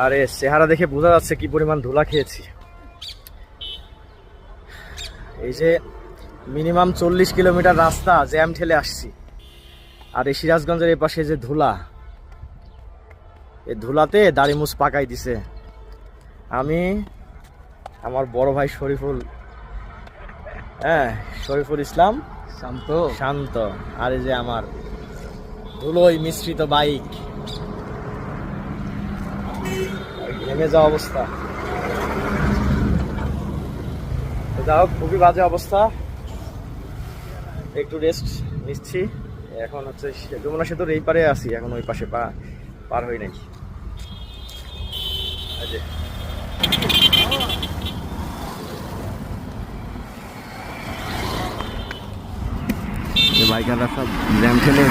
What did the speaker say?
আরে চেহারা দেখে বোঝা যাচ্ছে কি পরিমাণ ধুলা খেয়েছি। এই যে মিনিমাম 40 কিলোমিটার রাস্তা জ্যাম ঠেলে আসছি, আর এই সিরাজগঞ্জের এই পাশে যে ধুলা, এই ধুলাতে দাড়ি মুছ পাকাই দিছে। আমি, আমার বড় ভাই শরীফুল, হ্যাঁ শরীফুল ইসলাম শান্ত। শান্ত, আর এই যে আমার ধুলোয় মিশ্রিত বাইক, নেমে যাওয়া অবস্থা। যা হোক, খুবই বাজে অবস্থা। একটু রেস্ট নিচ্ছি। এখন হচ্ছে যমুনা সেতুর এই পারে আছি, এখন ওই পাশে পার হই নাই। বাইকাররা সব জ্যাম ঠেলে